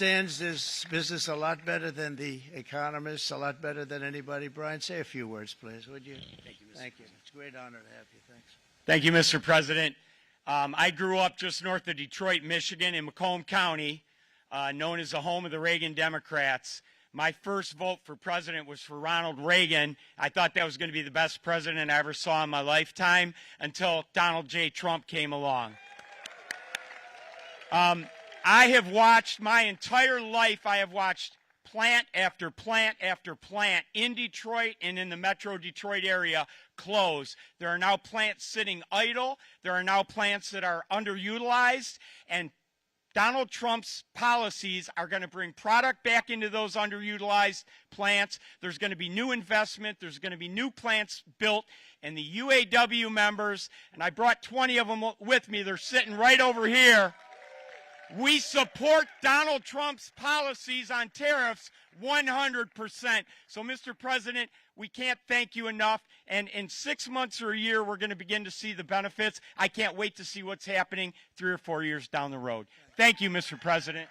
understands this business a lot better than the economists, a lot better than anybody. Brian, say a few words, please, would you? Thank you, Mr. Thank you. President. It's a great honor to have you. Thanks. Thank you, Mr. President. I grew up just north of Detroit, Michigan, in Macomb County, known as the home of the Reagan Democrats. My first vote for president was for Ronald Reagan. I thought that was going to be the best president I ever saw in my lifetime until Donald J. Trump came along. I have watched my entire life, I have watched plant after plant after plant in Detroit and in the metro Detroit area close. There are now plants sitting idle. There are now plants that are underutilized. And Donald Trump's policies are going to bring product back into those underutilized plants. There's going to be new investment. There's going to be new plants built. And the UAW members, and I brought 20 of them with me, they're sitting right over here. We support Donald Trump's policies on tariffs 100%. So, Mr. President, we can't thank you enough. And in 6 months or a year, we're going to begin to see the benefits. I can't wait to see what's happening 3 or 4 years down the road. Thank you, Mr. President.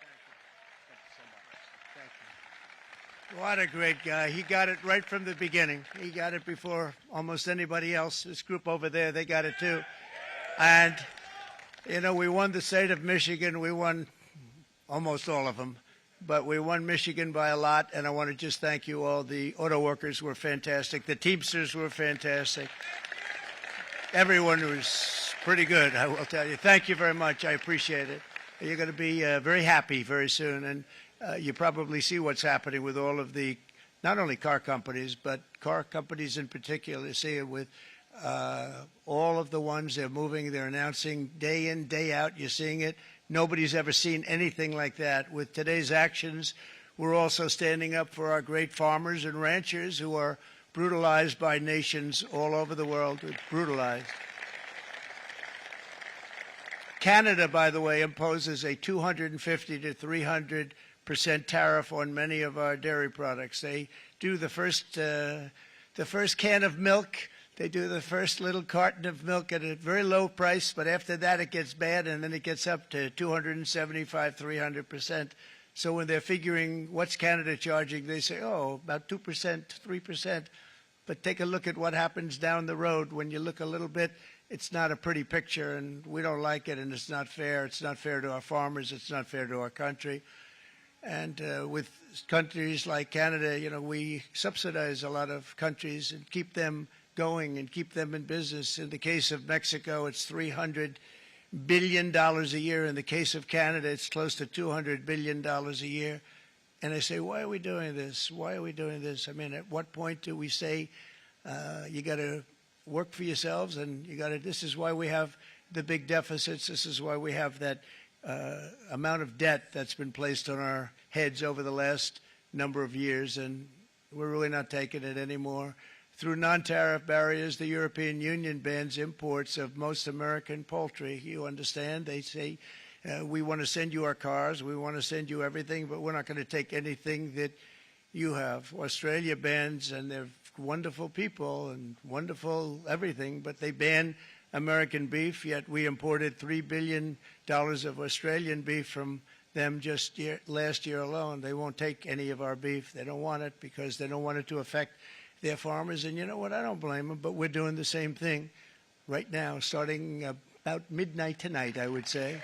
What a great guy. He got it right from the beginning. He got it before almost anybody else. This group over there, they got it too. And you know, we won the state of Michigan. We won almost all of them, but we won Michigan by a lot, and I want to just thank you all. The auto workers were fantastic. The Teamsters were fantastic. Everyone was pretty good, I will tell you. Thank you very much. I appreciate it. You're going to be very happy very soon, and you probably see what's happening with all of the, not only car companies, but car companies in particular. You see it with all of the ones they're moving, they're announcing day in, day out. You're seeing it. Nobody's ever seen anything like that. With today's actions, we're also standing up for our great farmers and ranchers who are brutalized by nations all over the world. Brutalized. Canada, by the way, imposes a 250 to 300% tariff on many of our dairy products. They do the first can of milk. They do the first little carton of milk at a very low price, but after that it gets bad, and then it gets up to 275, 300%. So when they're figuring what's Canada charging, they say, oh, about 2%, 3%. But take a look at what happens down the road. When you look a little bit, it's not a pretty picture, and we don't like it, and it's not fair. It's not fair to our farmers. It's not fair to our country. And with countries like Canada, you know, we subsidize a lot of countries and keep them going and keep them in business. In the case of Mexico, it's $300 billion a year. In the case of Canada, it's close to $200 billion a year. And I say, why are we doing this? Why are we doing this? I mean, at what point do we say you got to work for yourselves, and you got to? This is why we have the big deficits. This is why we have that amount of debt that's been placed on our heads over the last number of years, and we're really not taking it anymore. Through non-tariff barriers, the European Union bans imports of most American poultry. You understand? They say, we want to send you our cars, we want to send you everything, but we're not going to take anything that you have. Australia bans, and they're wonderful people and wonderful everything, but they ban American beef, yet we imported $3 billion of Australian beef from them just last year alone. They won't take any of our beef. They don't want it because they don't want it to affect their farmers. And you know what? I don't blame them, but we're doing the same thing right now, starting about midnight tonight, I would say.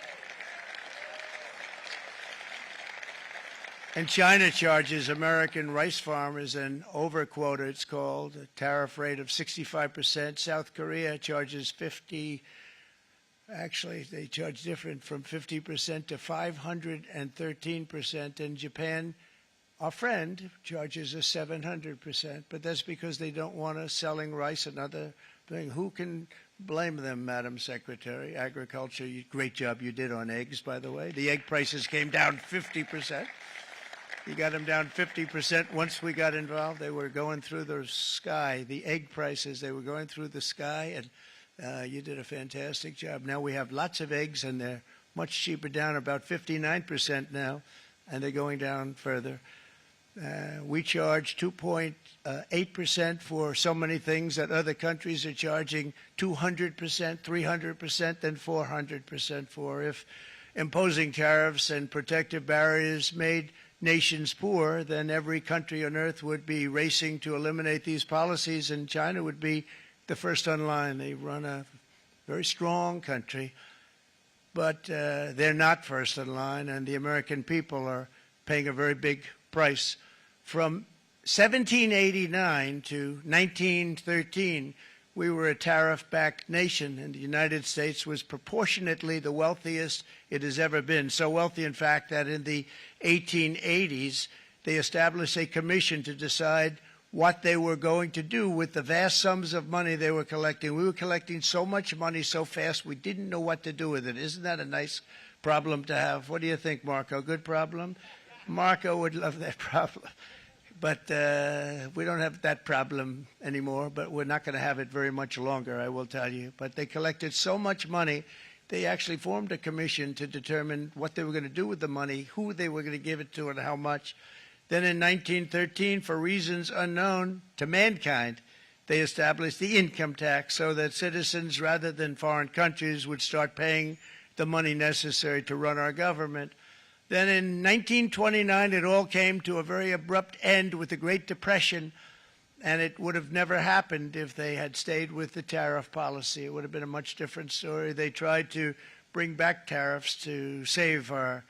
And China charges American rice farmers an overquota, it's called, a tariff rate of 65%. South Korea charges 50%. Actually, they charge different, from 50% to 513%. And Japan, our friend, charges us 700%. But that's because they don't want us selling rice, another thing. Who can blame them, Madam Secretary? Agriculture, great job you did on eggs, by the way. The egg prices came down 50%. You got them down 50%. Once we got involved, they were going through the sky. The egg prices, they were going through the sky, and you did a fantastic job. Now we have lots of eggs, and they're much cheaper, down about 59% now, and they're going down further. We charge 2.8% for so many things that other countries are charging 200%, 300%, and 400% for. If imposing tariffs and protective barriers made nations poor, then every country on earth would be racing to eliminate these policies, and China would be the first on line. They run a very strong country, but they're not first in line, and the American people are paying a very big price. From 1789 to 1913, we were a tariff-backed nation, and the United States was proportionately the wealthiest it has ever been. So wealthy, in fact, that in the 1880s, they established a commission to decide what they were going to do with the vast sums of money they were collecting. We were collecting so much money so fast, we didn't know what to do with it. Isn't that a nice problem to have? What do you think, Marco? Good problem? Marco would love that problem. But we don't have that problem anymore, but we're not going to have it very much longer, I will tell you. But they collected so much money, they actually formed a commission to determine what they were going to do with the money, who they were going to give it to, and how much. Then in 1913, for reasons unknown to mankind, they established the income tax so that citizens, rather than foreign countries, would start paying the money necessary to run our government. Then in 1929, it all came to a very abrupt end with the Great Depression, and it would have never happened if they had stayed with the tariff policy. It would have been a much different story. They tried to bring back tariffs to save our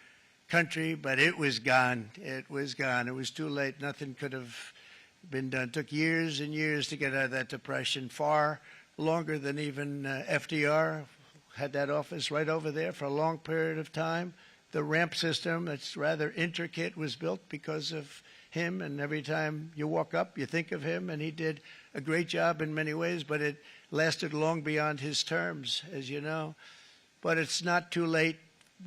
country, but it was gone. It was gone. It was too late. Nothing could have been done. It took years and years to get out of that depression, far longer than even FDR had that office right over there for a long period of time. The ramp system, that's rather intricate, was built because of him, and every time you walk up, you think of him, and he did a great job in many ways, but it lasted long beyond his terms, as you know. But it's not too late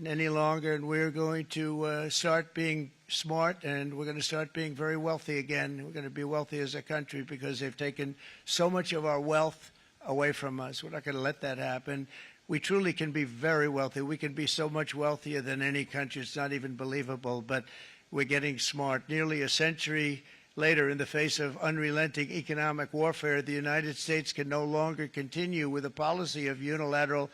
any longer, and we're going to start being smart, and we're going to start being very wealthy again. We're going to be wealthy as a country because they've taken so much of our wealth away from us. We're not going to let that happen. We truly can be very wealthy. We can be so much wealthier than any country. It's not even believable, but we're getting smart. Nearly a century later, in the face of unrelenting economic warfare, the United States can no longer continue with a policy of unilateral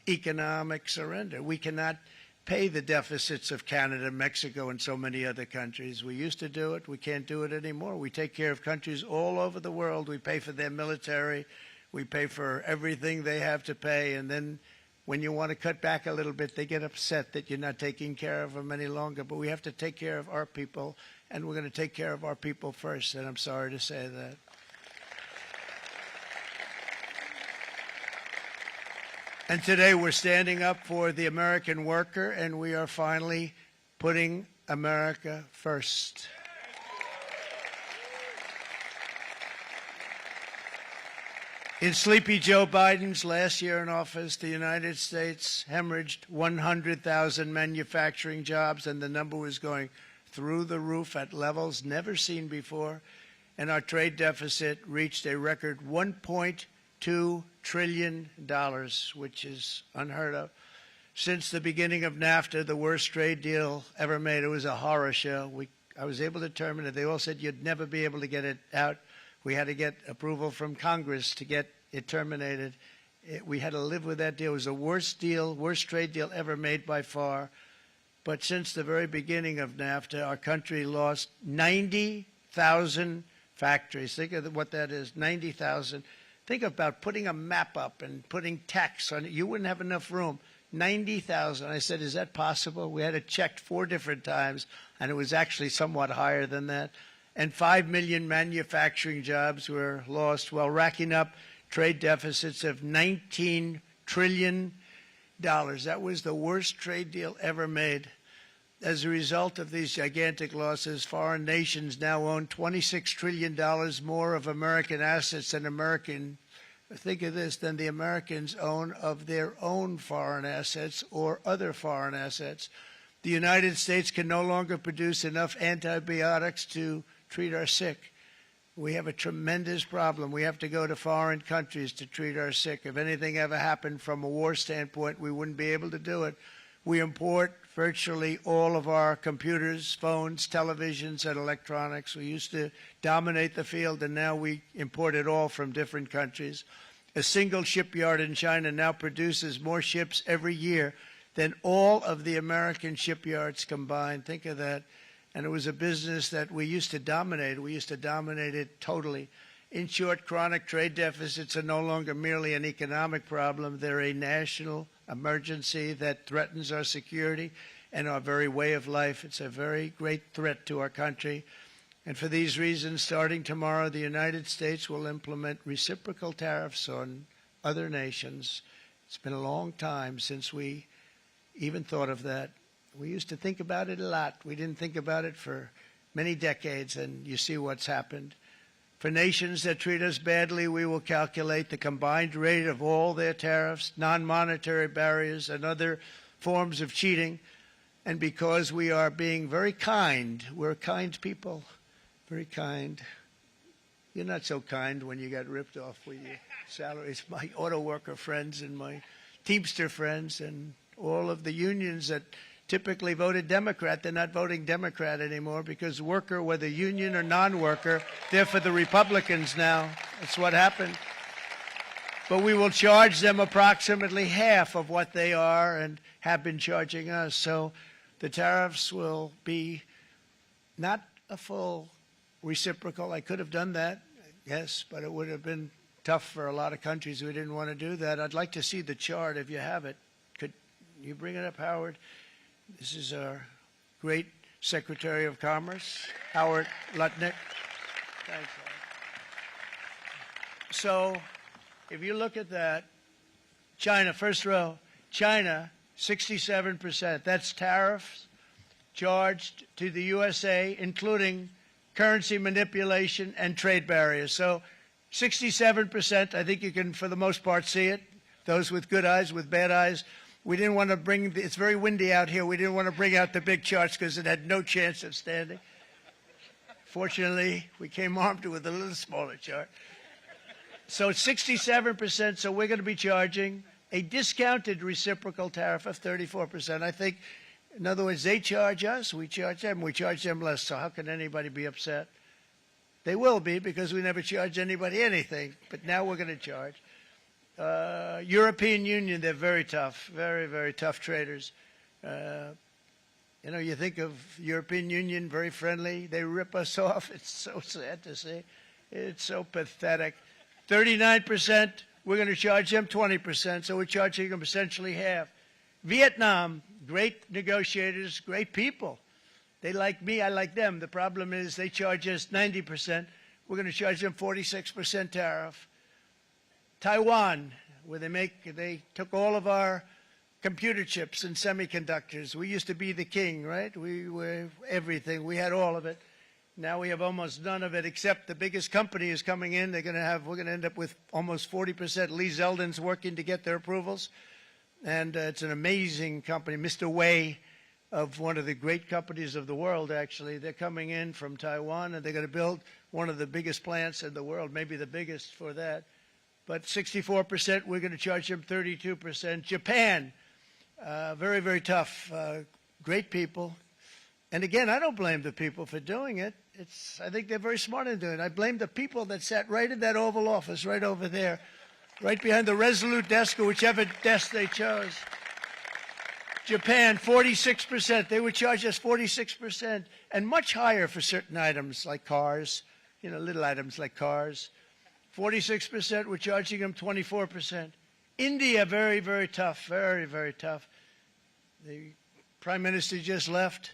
economic surrender. We cannot pay the deficits of Canada, Mexico, and so many other countries. We used to do it. We can't do it anymore. We take care of countries all over the world. We pay for their military. We pay for everything they have to pay, and then when you want to cut back a little bit, they get upset that you're not taking care of them any longer. But we have to take care of our people, and we're going to take care of our people first, and I'm sorry to say that. And today we're standing up for the American worker, and we are finally putting America first. In Sleepy Joe Biden's last year in office, the United States hemorrhaged 100,000 manufacturing jobs, and the number was going through the roof at levels never seen before. And our trade deficit reached a record $1.2 trillion, which is unheard of. Since the beginning of NAFTA, the worst trade deal ever made, it was a horror show. I was able to terminate it. They all said you'd never be able to get it out. We had to get approval from Congress to get it terminated. We had to live with that deal. It was the worst trade deal ever made by far. But since the very beginning of NAFTA, our country lost 90,000 factories. Think of what that is, 90,000. Think about putting a map up and putting tax on it. You wouldn't have enough room. 90,000. I said, is that possible? We had it checked 4 different times, and it was actually somewhat higher than that. And 5 million manufacturing jobs were lost while racking up trade deficits of $19 trillion. That was the worst trade deal ever made. As a result of these gigantic losses, foreign nations now own $26 trillion more of American assets than think of this, than the Americans own of their own foreign assets or other foreign assets. The United States can no longer produce enough antibiotics to treat our sick. We have a tremendous problem. We have to go to foreign countries to treat our sick. If anything ever happened from a war standpoint, we wouldn't be able to do it. We import virtually all of our computers, phones, televisions, and electronics. We used to dominate the field, and now we import it all from different countries. A single shipyard in China now produces more ships every year than all of the American shipyards combined. Think of that. And it was a business that we used to dominate. We used to dominate it totally. In short, chronic trade deficits are no longer merely an economic problem. They're a national emergency that threatens our security and our very way of life. It's a very great threat to our country. And for these reasons, starting tomorrow, the United States will implement reciprocal tariffs on other nations. It's been a long time since we even thought of that. We used to think about it a lot. We didn't think about it for many decades, and you see what's happened. For nations that treat us badly, we will calculate the combined rate of all their tariffs, non-monetary barriers, and other forms of cheating. And because we are being very kind, we're kind people, very kind. You're not so kind when you got ripped off with your salaries. My auto worker friends and my Teamster friends and all of the unions that typically voted Democrat, they're not voting Democrat anymore because worker, whether union or non-worker, they're for the Republicans now. That's what happened. But we will charge them approximately half of what they are and have been charging us. So the tariffs will be not a full reciprocal. I could have done that, yes, but it would have been tough for a lot of countries who didn't want to do that. I'd like to see the chart if you have it. Could you bring it up, Howard? This is our great Secretary of Commerce, Howard Lutnick. Thanks, Howard. So if you look at that, China, first row, China, 67%. That's tariffs charged to the USA, including currency manipulation and trade barriers. So 67%, I think you can, for the most part, see it. Those with good eyes, with bad eyes. We didn't want to bring, it's very windy out here. We didn't want to bring out the big charts because it had no chance of standing. Fortunately, we came armed with a little smaller chart. So it's 67%, so we're going to be charging a discounted reciprocal tariff of 34%. I think, in other words, they charge us, we charge them less. So how can anybody be upset? They will be because we never charge anybody anything, but now we're going to charge. European Union, they're very tough, very, very tough traders. You know, you think of European Union, very friendly. They rip us off. It's so sad to see. It's so pathetic. 39%, we're going to charge them 20%, so we're charging them essentially half. Vietnam, great negotiators, great people. They like me, I like them. The problem is they charge us 90%. We're going to charge them 46% tariff. Taiwan, where they took all of our computer chips and semiconductors. We used to be the king, right? We were everything. We had all of it. Now we have almost none of it, except the biggest company is coming in. We're going to end up with almost 40%. Lee Zeldin's working to get their approvals. And it's an amazing company. Mr. Wei, of one of the great companies of the world, actually. They're coming in from Taiwan, and they're going to build one of the biggest plants in the world, maybe the biggest for that. But 64%, we're going to charge them 32%. Japan, very, very tough, great people. And again, I don't blame the people for doing it. I think they're very smart in doing it. I blame the people that sat right in that Oval Office, right over there, right behind the Resolute desk or whichever desk they chose. Japan, 46%. They would charge us 46%, and much higher for certain items like cars, you know, little items like cars. 46%, we're charging them 24%. India, very, very tough, very, very tough. The Prime Minister just left,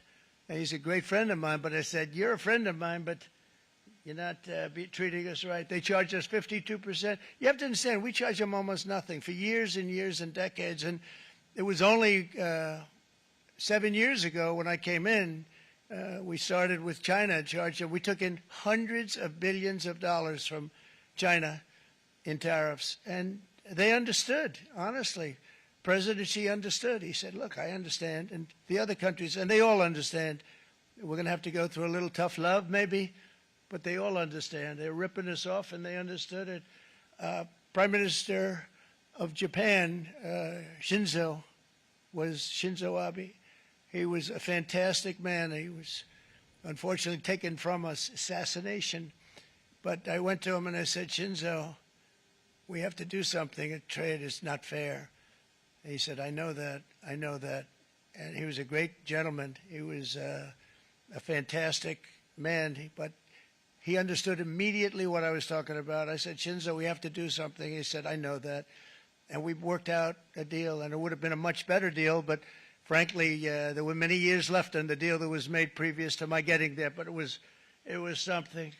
and he's a great friend of mine, but I said, you're a friend of mine, but you're not treating us right. They charge us 52%. You have to understand, we charge them almost nothing for years and years and decades, and it was only 7 years ago when I came in, we started with China charging. We took in hundreds of billions of dollars from China in tariffs, and they understood, honestly. President Xi understood. He said, look, I understand, and the other countries, and they all understand. We're going to have to go through a little tough love, maybe, but they all understand. They're ripping us off, and they understood it. Prime Minister of Japan, Shinzo Abe. He was a fantastic man. He was unfortunately taken from us, assassination. But I went to him and I said, Shinzo, we have to do something. Trade is not fair. He said, I know that, I know that. And he was a great gentleman. He was a fantastic man, but he understood immediately what I was talking about. I said, Shinzo, we have to do something. He said, I know that. And we worked out a deal, and it would have been a much better deal, but frankly, there were many years left in the deal that was made previous to my getting there, but it was something.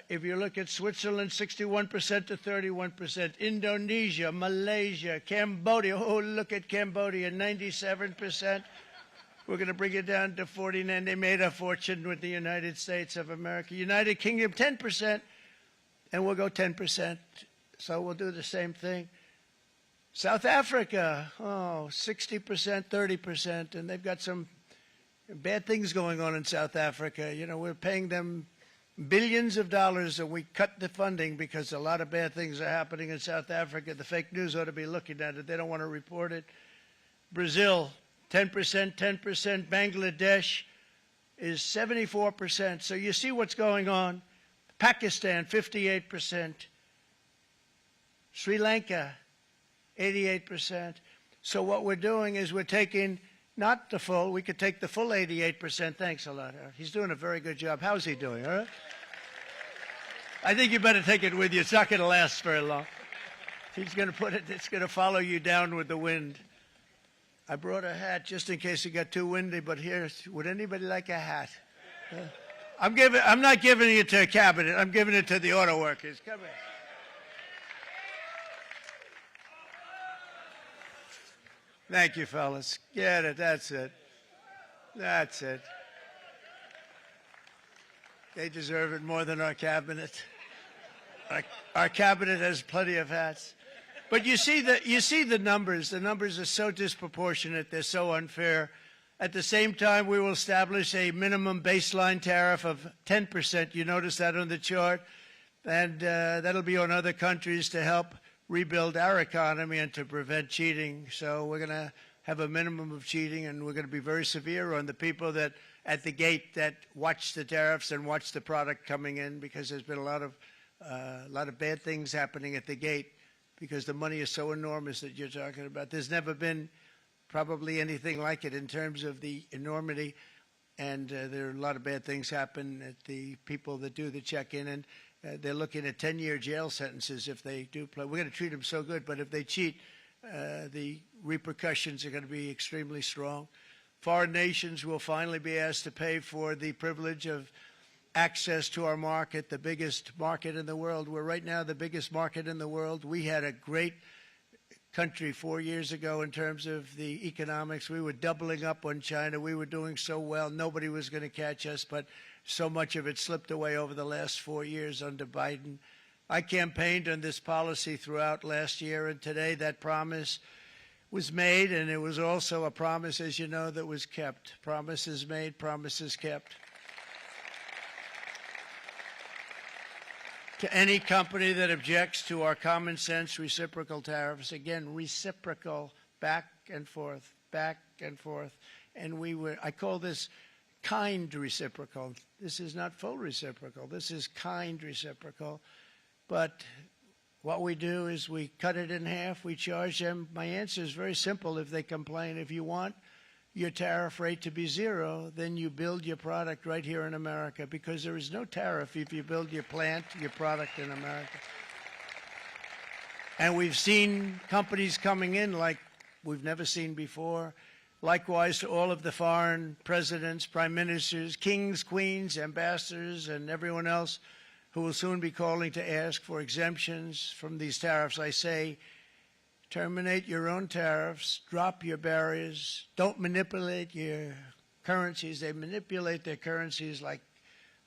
If you look at Switzerland, 61% to 31%, Indonesia, Malaysia, Cambodia, oh, look at Cambodia, 97%. We're going to bring it down to 49. They made a fortune with the United States of America. United Kingdom, 10%, and we'll go 10%. So we'll do the same thing. South Africa, 60%, 30%, and they've got some bad things going on in South Africa. You know, we're paying them billions of dollars, and we cut the funding because a lot of bad things are happening in South Africa. The fake news ought to be looking at it. They don't want to report it. Brazil, 10%, 10%. Bangladesh is 74%. So you see what's going on. Pakistan, 58%. Sri Lanka, 88%. So what we're doing is we're taking not the full, we could take the full 88%. Thanks a lot, Eric. He's doing a very good job. How's he doing, all right? I think you better take it with you. It's not going to last very long. He's going to put it, it's going to follow you down with the wind. I brought a hat just in case it got too windy, but here, would anybody like a hat? I'm not giving it to a cabinet. I'm giving it to the auto workers. Come here. Thank you, fellas. Get it. That's it. That's it. They deserve it more than our cabinet. Our cabinet has plenty of hats. But you see the numbers. The numbers are so disproportionate. They're so unfair. At the same time, we will establish a minimum baseline tariff of 10%. You notice that on the chart. And that'll be on other countries to help rebuild our economy and to prevent cheating. So we're going to have a minimum of cheating, and we're going to be very severe on the people that at the gate that watch the tariffs and watch the product coming in, because there's been a lot of bad things happening at the gate because the money is so enormous that you're talking about. There's never been probably anything like it in terms of the enormity, and there are a lot of bad things happen at the people that do the check-in, and they're looking at 10-year jail sentences if they do play. We're going to treat them so good, but if they cheat, the repercussions are going to be extremely strong. Foreign nations will finally be asked to pay for the privilege of access to our market, the biggest market in the world. We're right now the biggest market in the world. We had a great country 4 years ago in terms of the economics. We were doubling up on China. We were doing so well. Nobody was going to catch us, but so much of it slipped away over the last 4 years under Biden. I campaigned on this policy throughout last year, and today that promise was made, and it was also a promise, as you know, that was kept. Promises made, promises kept. To any company that objects to our common sense reciprocal tariffs, again, reciprocal, back and forth, back and forth. And I call this kind reciprocal. This is not full reciprocal. This is kind reciprocal. But what we do is we cut it in half. We charge them. My answer is very simple if they complain. If you want your tariff rate to be zero, then you build your product right here in America, because there is no tariff if you build your plant, your product in America. And we've seen companies coming in like we've never seen before. Likewise to all of the foreign presidents, prime ministers, kings, queens, ambassadors, and everyone else who will soon be calling to ask for exemptions from these tariffs. I say, terminate your own tariffs, drop your barriers, don't manipulate your currencies. They manipulate their currencies like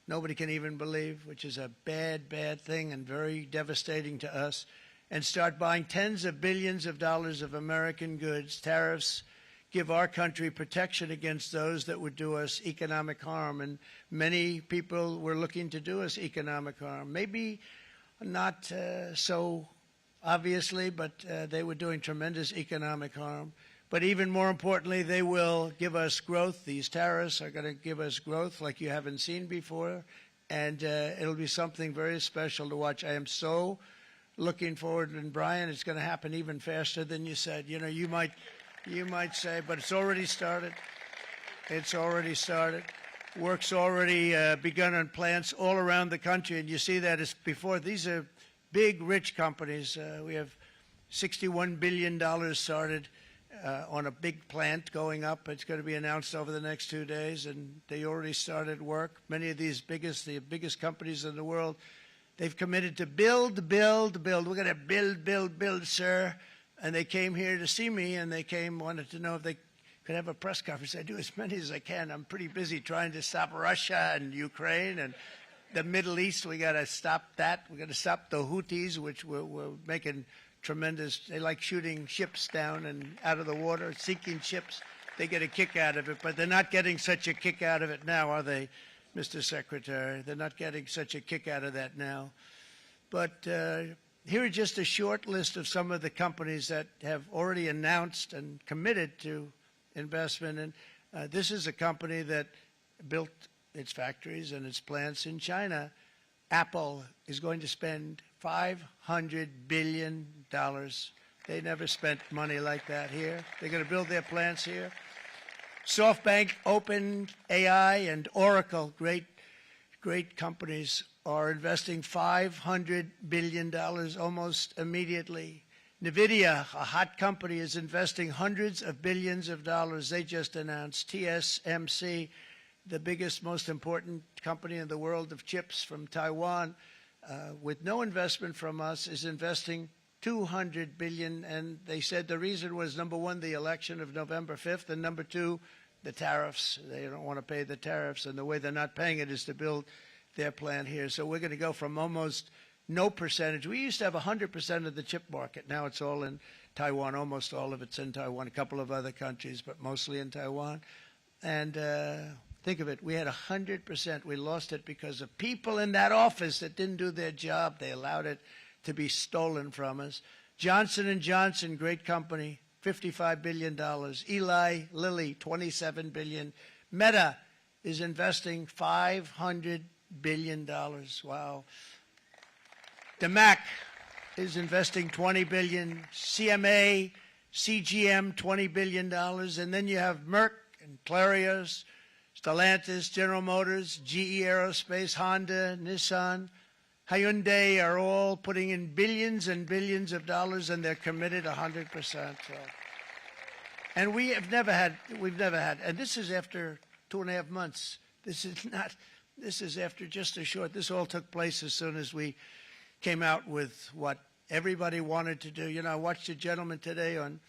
nobody can even believe, which is a bad, bad thing and very devastating to us. And start buying tens of billions of dollars of American goods. Tariffs give our country protection against those that would do us economic harm. And many people were looking to do us economic harm. Maybe not so obviously, but they were doing tremendous economic harm. But even more importantly, they will give us growth. These tariffs are going to give us growth like you haven't seen before. And it'll be something very special to watch. I am so looking forward. And Brian, it's going to happen even faster than you said. You know, you might say, but it's already started. It's already started. Work's already begun on plants all around the country, and you see that as before. These are big, rich companies. We have $61 billion started on a big plant going up. It's going to be announced over the next 2 days, and they already started work. Many of these the biggest companies in the world, they've committed to build, build, build. We're going to build, build, build, sir. And they came here to see me, and they wanted to know if they could have a press conference. I do as many as I can. I'm pretty busy trying to stop Russia and Ukraine and the Middle East. We got to stop that. We got to stop the Houthis, which we're making tremendous. They like shooting ships down and out of the water, sinking ships. They get a kick out of it, but they're not getting such a kick out of it now, are they, Mr. Secretary? They're not getting such a kick out of that now. But here are just a short list of some of the companies that have already announced and committed to investment. And this is a company that built its factories and its plants in China. Apple is going to spend $500 billion. They never spent money like that here. They're going to build their plants here. SoftBank, OpenAI, and Oracle, great companies, are investing $500 billion almost immediately. NVIDIA, a hot company, is investing hundreds of billions of dollars. They just announced. TSMC, the biggest, most important company in the world of chips from Taiwan, with no investment from us, is investing $200 billion. And they said the reason was, number one, the election of November 5th, and number two, the tariffs. They don't want to pay the tariffs, and the way they're not paying it is to build their plant here. So we're going to go from almost no percentage. We used to have 100% of the chip market. Now it's all in Taiwan. Almost all of it's in Taiwan. A couple of other countries, but mostly in Taiwan. And think of it. We had 100%. We lost it because of people in that office that didn't do their job. They allowed it to be stolen from us. Johnson & Johnson, great company, $55 billion. Eli Lilly, $27 billion. Meta is investing $500 billion. Wow. DeMac is investing $20 billion. CMA, CGM, $20 billion. And then you have Merck and Clarios, Stellantis, General Motors, GE Aerospace, Honda, Nissan, Hyundai are all putting in billions and billions of dollars, and they're committed 100%. So. And we've never had, and this is after 2.5 months. This is after just a short, this all took place as soon as we came out with what everybody wanted to do. You know, I watched a gentleman today on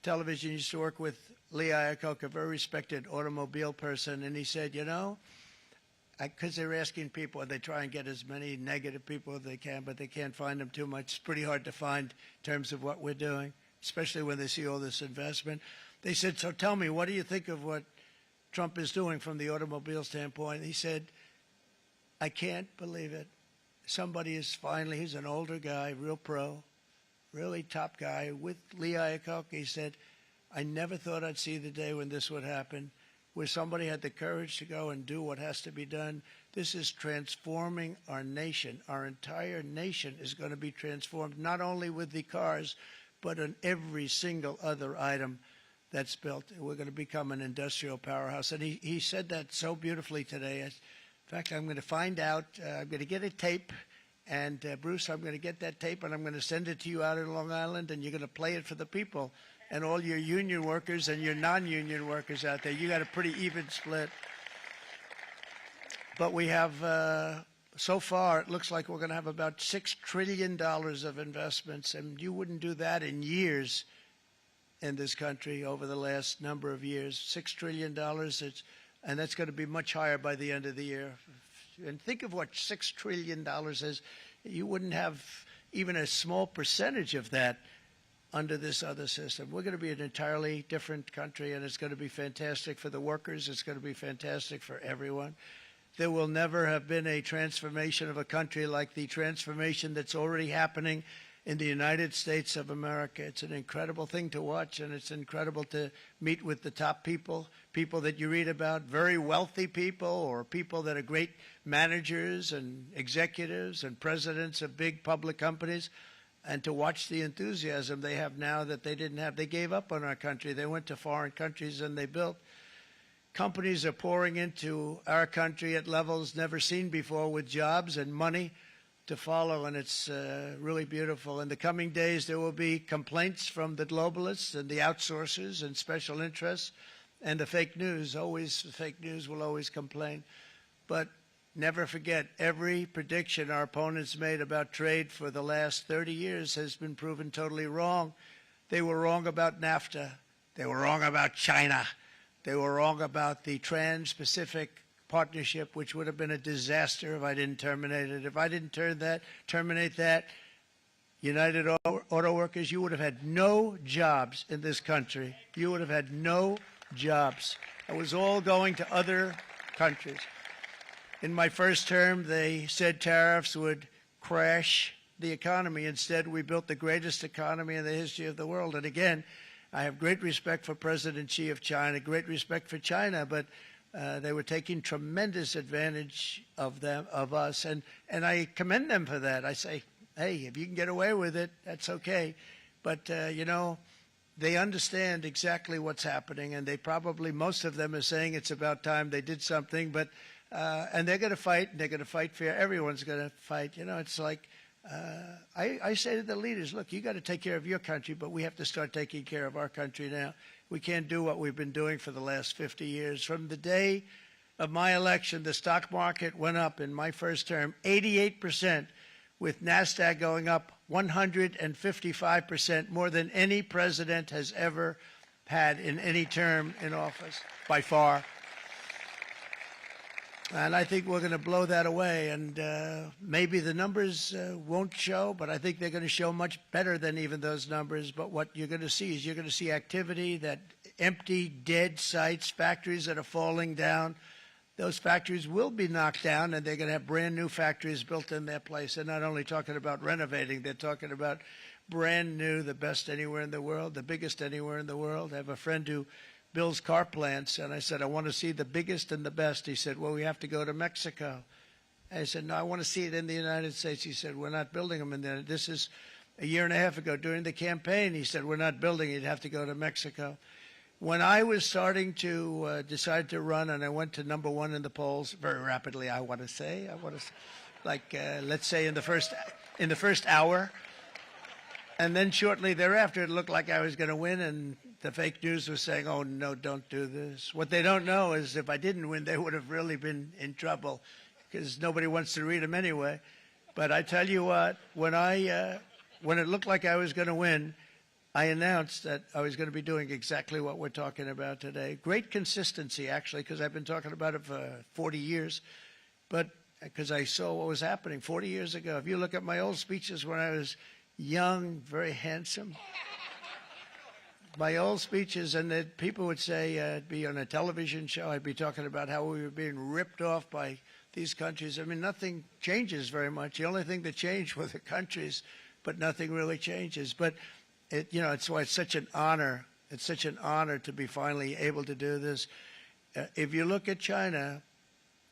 television. He used to work with Lee Iacocca, a very respected automobile person, and he said, you know, because they're asking people, and they try and get as many negative people as they can, but they can't find them too much. It's pretty hard to find in terms of what we're doing, especially when they see all this investment. They said, so tell me, what do you think of what Trump is doing from the automobile standpoint? He said, I can't believe it. Somebody is finally, he's an older guy, real pro, really top guy, with Lee Iacocca. He said, I never thought I'd see the day when this would happen, where somebody had the courage to go and do what has to be done. This is transforming our nation. Our entire nation is going to be transformed, not only with the cars, but on every single other item that's built. We're going to become an industrial powerhouse. And he said that so beautifully today. In fact, I'm going to find out, I'm going to get a tape, and Bruce, I'm going to get that tape, and I'm going to send it to you out in Long Island, and you're going to play it for the people and all your union workers and your non-union workers out there. You got a pretty even split. But we have, so far, it looks like we're going to have about $6 trillion of investments, and you wouldn't do that in years in this country over the last number of years. $6 trillion, and that's going to be much higher by the end of the year. And think of what $6 trillion is. You wouldn't have even a small percentage of that under this other system. We're going to be an entirely different country, and it's going to be fantastic for the workers. It's going to be fantastic for everyone. There will never have been a transformation of a country like the transformation that's already happening in the United States of America. It's an incredible thing to watch, and it's incredible to meet with the top people, people that you read about, very wealthy people, or people that are great managers and executives and presidents of big public companies. and to watch the enthusiasm they have now that they didn't have. They gave up on our country. They went to foreign countries and they built. Companies are pouring into our country at levels never seen before with jobs and money to follow, and it's really beautiful. In the coming days, there will be complaints from the globalists and the outsourcers and special interests and the fake news. Always, the fake news will always complain. But never forget, every prediction our opponents made about trade for the last 30 years has been proven totally wrong. They were wrong about NAFTA. They were wrong about China. They were wrong about the Trans-Pacific Partnership, which would have been a disaster if I didn't terminate it. If I didn't terminate that, United Auto Workers, you would have had no jobs in this country. You would have had no jobs. It was all going to other countries. In my first term, they said tariffs would crash the economy. Instead, we built the greatest economy in the history of the world. And again, I have great respect for President Xi of China, great respect for China, but they were taking tremendous advantage of us, and I commend them for that. I say, hey, if you can get away with it, that's okay. But, you know, they understand exactly what's happening, and they probably, most of them are saying it's about time they did something, but and they're going to fight, and they're going to fight fair. Everyone's going to fight. You know, it's like I say to the leaders, look, you got to take care of your country, but we have to start taking care of our country now. We can't do what we've been doing for the last 50 years. From the day of my election, the stock market went up in my first term 88%, with NASDAQ going up 155%, more than any president has ever had in any term in office, by far. And I think we're going to blow that away. And maybe the numbers won't show, but I think they're going to show much better than even those numbers. But what you're going to see is you're going to see activity, that empty, dead sites, factories that are falling down. Those factories will be knocked down, and they're going to have brand new factories built in their place. They're not only talking about renovating, they're talking about brand new, the best anywhere in the world, the biggest anywhere in the world. I have a friend who builds car plants, and I said, I want to see the biggest and the best. He said, well, we have to go to Mexico. I said, no, I want to see it in the United States. He said, we're not building them in there. This is a year and a half ago during the campaign. He said, we're not building it. You'd have to go to Mexico. When I was starting to decide to run, and I went to number one in the polls very rapidly, I want to say, like, let's say in the first hour. And then shortly thereafter, it looked like I was going to win, and the fake news was saying, oh, no, don't do this. What they don't know is if I didn't win, they would have really been in trouble, because nobody wants to read them anyway. But I tell you what, when it looked like I was going to win, I announced that I was going to be doing exactly what we're talking about today. Great consistency, actually, because I've been talking about it for 40 years, but because I saw what was happening 40 years ago. If you look at my old speeches when I was young, very handsome, my old speeches, and that people would say, I'd be on a television show, I'd be talking about how we were being ripped off by these countries. I mean, nothing changes very much. The only thing that changed were the countries, but nothing really changes. But it's why it's such an honor. It's such an honor to be finally able to do this. If you look at China,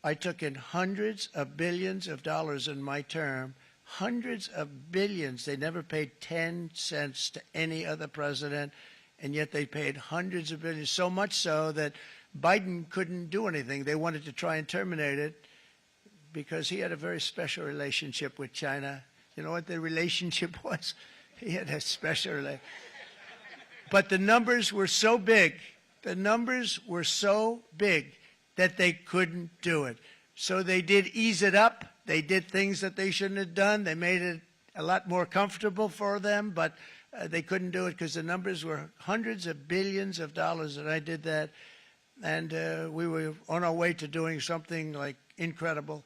I took in hundreds of billions of dollars in my term, hundreds of billions. They never paid 10 cents to any other president, and yet they paid hundreds of billions, so much so that Biden couldn't do anything. They wanted to try and terminate it because he had a very special relationship with China. You know what the relationship was? He had a special relationship. But the numbers were so big, that they couldn't do it. So they did ease it up. They did things that they shouldn't have done. They made it a lot more comfortable for them, but they couldn't do it because the numbers were hundreds of billions of dollars, and I did that. And we were on our way to doing something like incredible.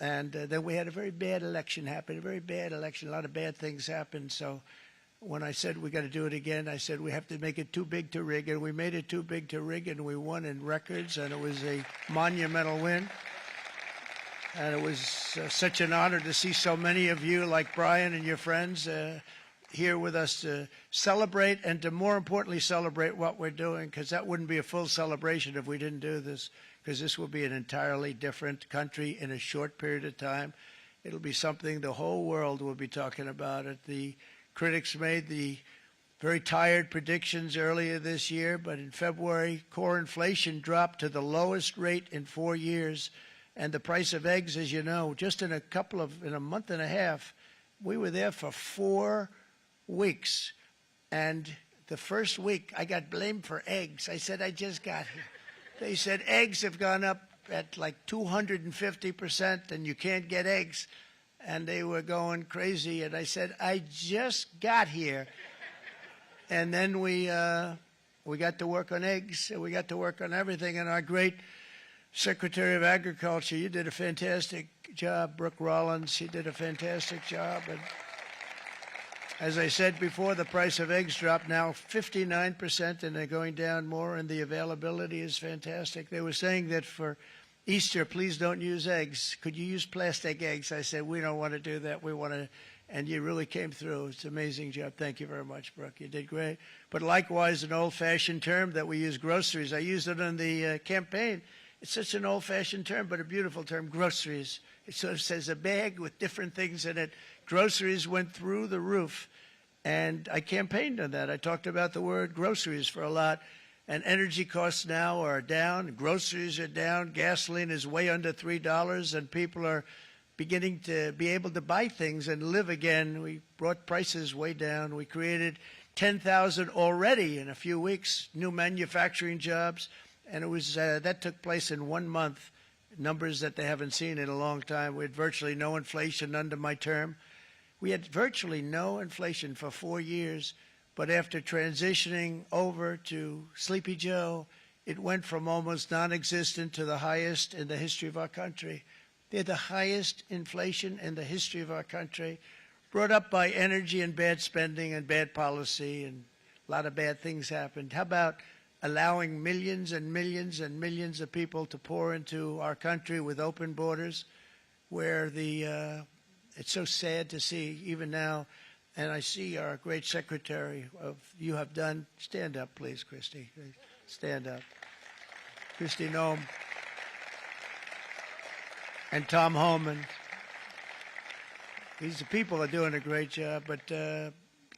And then we had a very bad election happen, a very bad election. A lot of bad things happened. So when I said we got to do it again, I said we have to make it too big to rig. And we made it too big to rig, and we won in records, and it was a monumental win. And it was such an honor to see so many of you, like Brian and your friends, here with us to celebrate, and to more importantly celebrate what we're doing, because that wouldn't be a full celebration if we didn't do this, because this will be an entirely different country in a short period of time. It'll be something the whole world will be talking about it. The critics made the very tired predictions earlier this year, but in February, core inflation dropped to the lowest rate in 4 years. And the price of eggs, as you know, just in a month and a half, we were there for 4 weeks. And the first week, I got blamed for eggs. I said, I just got here. They said eggs have gone up at like 250% and you can't get eggs. And they were going crazy. And I said, I just got here. And then we got to work on eggs, and we got to work on everything. And our great Secretary of Agriculture, you did a fantastic job. Brooke Rollins, she did a fantastic job. And as I said before, the price of eggs dropped now 59%, and they're going down more, and the availability is fantastic. They were saying that for Easter, please don't use eggs. Could you use plastic eggs? I said, we don't want to do that. We want to, and you really came through. It's an amazing job. Thank you very much, Brooke. You did great. But likewise, an old-fashioned term that we use, groceries. I used it in the campaign. It's such an old-fashioned term, but a beautiful term, groceries. It sort of says a bag with different things in it. Groceries went through the roof, and I campaigned on that. I talked about the word groceries for a lot, and energy costs now are down. Groceries are down. Gasoline is way under $3, and people are beginning to be able to buy things and live again. We brought prices way down. We created 10,000 already in a few weeks, new manufacturing jobs. And it was that took place in 1 month, numbers that they haven't seen in a long time. We had virtually no inflation under my term. We had virtually no inflation for 4 years, but after transitioning over to Sleepy Joe, it went from almost non-existent to the highest in the history of our country. They had the highest inflation in the history of our country, brought up by energy and bad spending and bad policy, and a lot of bad things happened. How about allowing millions and millions and millions of people to pour into our country with open borders, where it's so sad to see even now. And I see our great secretary you have done. Stand up, please, Christy. Stand up. Christy Nome. And Tom Homan. These people are doing a great job, but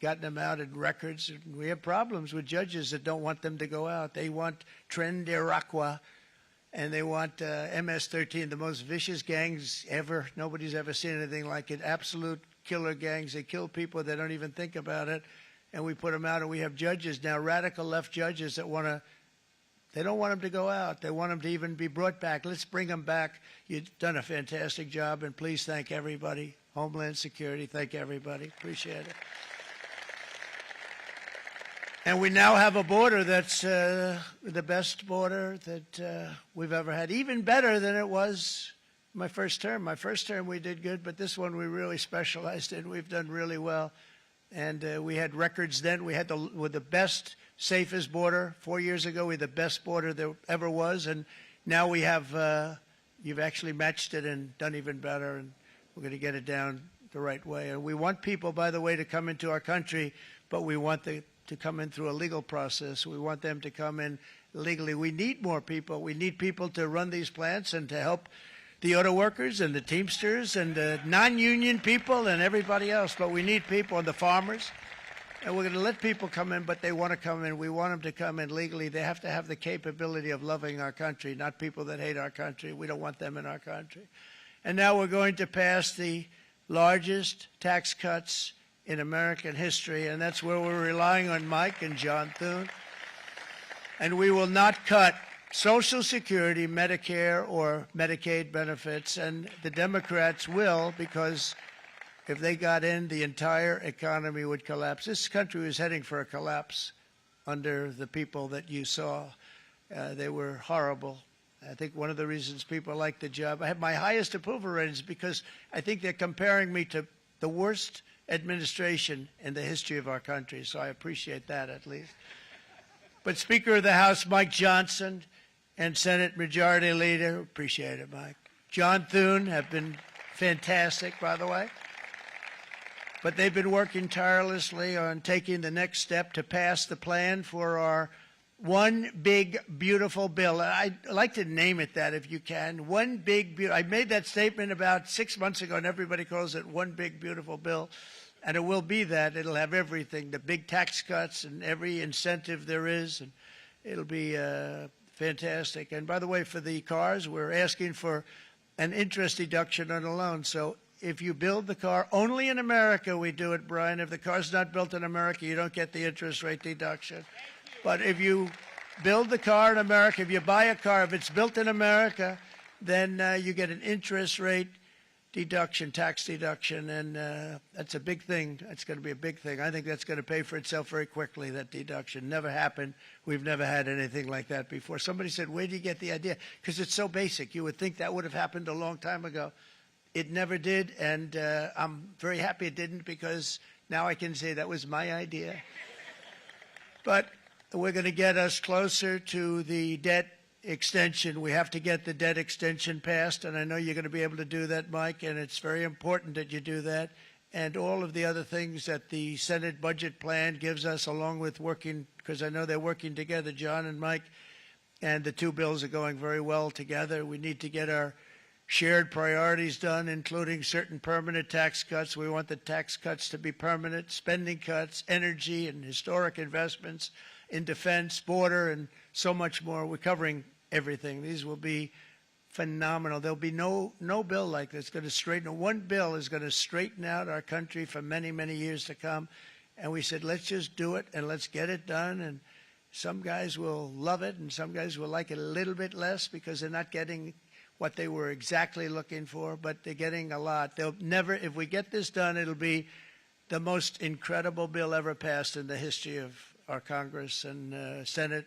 gotten them out in records. And we have problems with judges that don't want them to go out. They want Tren de Aragua, and they want MS-13, the most vicious gangs ever. Nobody's ever seen anything like it. Absolute killer gangs. They kill people. They don't even think about it. And we put them out, and we have judges now, radical left judges that they don't want them to go out. They want them to even be brought back. Let's bring them back. You've done a fantastic job, and please thank everybody. Homeland Security, thank everybody. Appreciate it. And we now have a border that's the best border that we've ever had, even better than it was my first term. My first term we did good, but this one we really specialized in. We've done really well. And we had records then. We had the best, safest border. 4 years ago, we had the best border there ever was. And now we have, you've actually matched it and done even better. And we're going to get it down the right way. And we want people, by the way, to come into our country, but we want to come in through a legal process. We want them to come in legally. We need more people. We need people to run these plants and to help the auto workers and the Teamsters and the non-union people and everybody else. But we need people and the farmers. And we're going to let people come in, but they want to come in. We want them to come in legally. They have to have the capability of loving our country, not people that hate our country. We don't want them in our country. And now we're going to pass the largest tax cuts in American history, and that's where we're relying on Mike and John Thune. And we will not cut Social Security, Medicare, or Medicaid benefits, and the Democrats will, because if they got in, the entire economy would collapse. This country was heading for a collapse under the people that you saw. They were horrible. I think one of the reasons people like the job, I have my highest approval ratings because I think they're comparing me to the worst administration in the history of our country, so I appreciate that at least. But Speaker of the House Mike Johnson and Senate Majority Leader, appreciate it, Mike, John Thune have been fantastic, by the way. But they've been working tirelessly on taking the next step to pass the plan for our One big, beautiful bill. I'd like to name it that if you can. One big, I made that statement about 6 months ago, and everybody calls it one big, beautiful bill. And it will be that. It'll have everything, the big tax cuts and every incentive there is. And it'll be fantastic. And by the way, for the cars, we're asking for an interest deduction on a loan. So if you build the car, only in America we do it, Brian. If the car's not built in America, you don't get the interest rate deduction. But if you build the car in America, if you buy a car, if it's built in America, then you get an interest rate deduction, tax deduction, and that's a big thing. That's going to be a big thing. I think that's going to pay for itself very quickly, that deduction. Never happened. We've never had anything like that before. Somebody said, where do you get the idea? Because it's so basic. You would think that would have happened a long time ago. It never did, and I'm very happy it didn't, because now I can say that was my idea. But we're going to get us closer to the debt extension. We have to get the debt extension passed, and I know you're going to be able to do that, Mike, and it's very important that you do that. And all of the other things that the Senate budget plan gives us, along with working, because I know they're working together, John and Mike, and the two bills are going very well together. We need to get our shared priorities done, including certain permanent tax cuts. We want the tax cuts to be permanent, spending cuts, energy and historic investments in defense, border, and so much more. We're covering everything. These will be phenomenal. There'll be no bill like this going to straighten. One bill is going to straighten out our country for many, many years to come. And we said, let's just do it and let's get it done. And some guys will love it and some guys will like it a little bit less because they're not getting what they were exactly looking for, but they're getting a lot. They'll never, if we get this done, it'll be the most incredible bill ever passed in the history of our Congress and Senate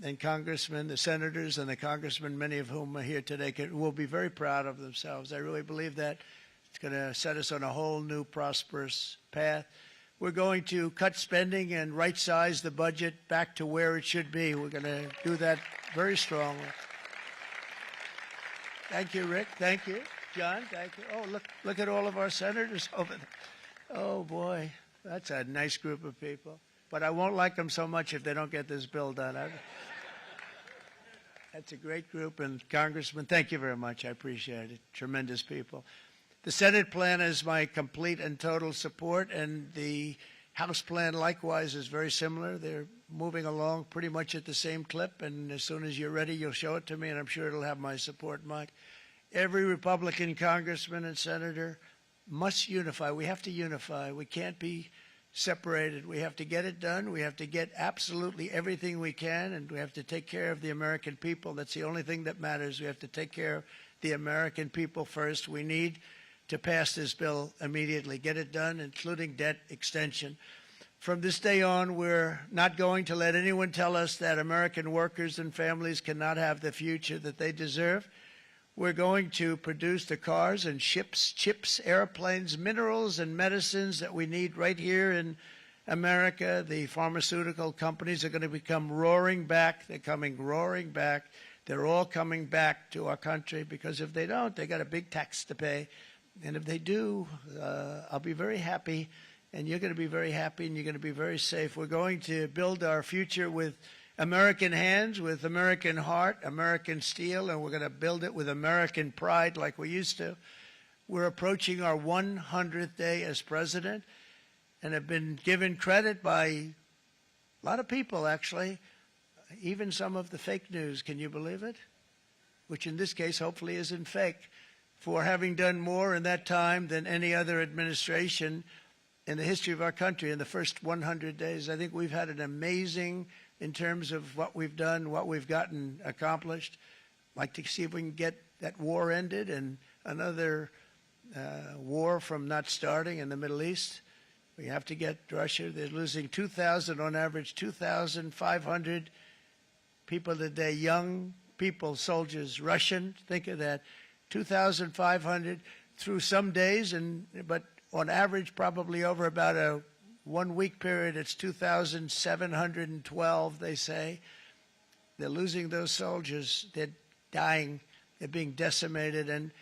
and congressmen, the senators and the congressmen, many of whom are here today, will be very proud of themselves. I really believe that. It's going to set us on a whole new prosperous path. We're going to cut spending and right-size the budget back to where it should be. We're going to do that very strongly. Thank you, Rick. Thank you. John, thank you. Oh, look at all of our senators over there. Oh, boy, that's a nice group of people. But I won't like them so much if they don't get this bill done. That's a great group. And Congressman, thank you very much. I appreciate it. Tremendous people. The Senate plan has my complete and total support, and the House plan likewise is very similar. They're moving along pretty much at the same clip, and as soon as you're ready, you'll show it to me, and I'm sure it'll have my support, Mike. Every Republican congressman and senator must unify. We have to unify. We can't be separated. We have to get it done. We have to get absolutely everything we can, and we have to take care of the American people. That's the only thing that matters. We have to take care of the American people first. We need to pass this bill immediately, get it done, including debt extension. From this day on, we're not going to let anyone tell us that American workers and families cannot have the future that they deserve. We're going to produce the cars and ships, chips, airplanes, minerals, and medicines that we need right here in America. The pharmaceutical companies are going to become roaring back. They're coming roaring back. They're all coming back to our country because if they don't, they got a big tax to pay. And if they do, I'll be very happy, and you're going to be very happy, and you're going to be very safe. We're going to build our future with American hands, with American heart, American steel, and we're going to build it with American pride like we used to. We're approaching our 100th day as president and have been given credit by a lot of people, actually, even some of the fake news. Can you believe it? Which in this case hopefully isn't fake, for having done more in that time than any other administration in the history of our country in the first 100 days. I think we've had an amazing in terms of what we've done, what we've gotten accomplished. I'd like to see if we can get that war ended and another war from not starting in the Middle East. We have to get Russia. They're losing 2,000 on average, 2,500 people a day, young people, soldiers, Russian. Think of that. 2,500 through some days, but on average, probably over about a 1 week period, it's 2,712, they say. They're losing those soldiers. They're dying. They're being decimated. And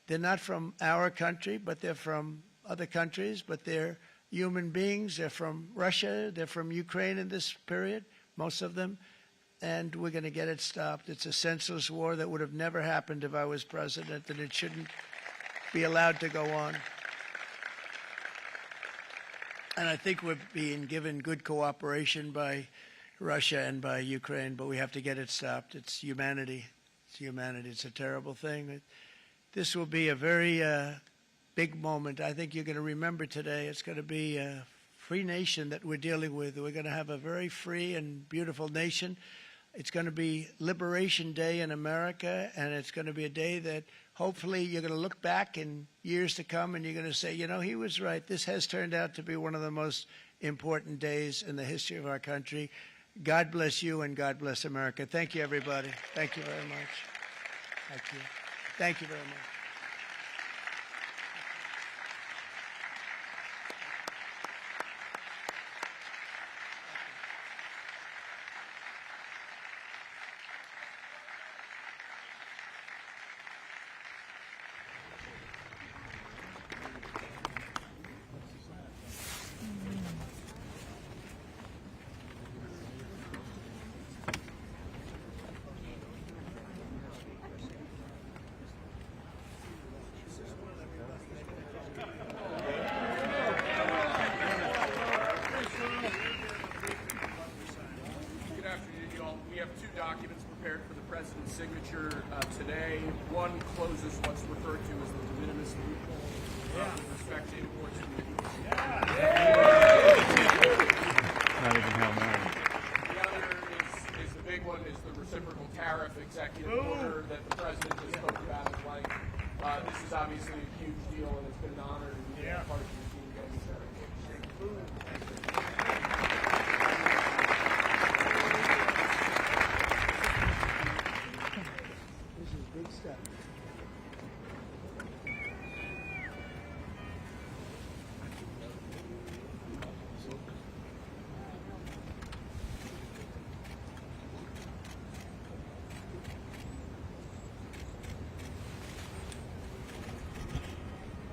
they're not from our country, but they're from other countries. But they're human beings. They're from Russia. They're from Ukraine in this period, most of them. and we're going to get it stopped. It's a senseless war that would have never happened if I was president, and it shouldn't be allowed to go on. And I think we're being given good cooperation by Russia and by Ukraine, but we have to get it stopped. It's humanity. It's humanity. It's a terrible thing. This will be a very big moment. I think you're going to remember today. It's going to be a free nation that we're dealing with. We're going to have a very free and beautiful nation. It's going to be Liberation Day in America, and it's going to be a day that hopefully you're going to look back in years to come and you're going to say, you know, he was right. This has turned out to be one of the most important days in the history of our country. God bless you and God bless America. Thank you, everybody. Thank you very much. Thank you. Thank you very much. Signature today. One closes what's referred to as the de minimis loophole with respect to imports from the Not even Hail Mary. The other is the big one, is the reciprocal tariff executive order that the president just spoke about at length. This is obviously a huge deal, and it's been an honor to be part of the team getting started. Big step.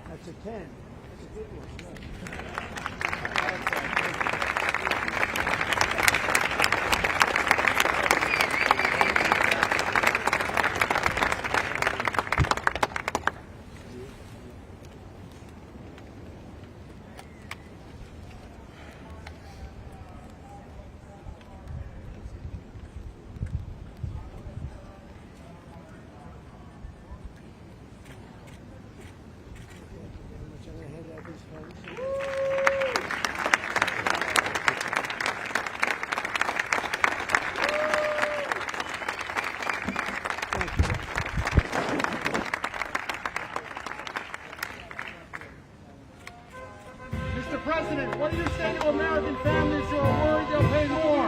That's a 10. That's a good one. Mr. President, what do you say to American families who are worried they'll pay more?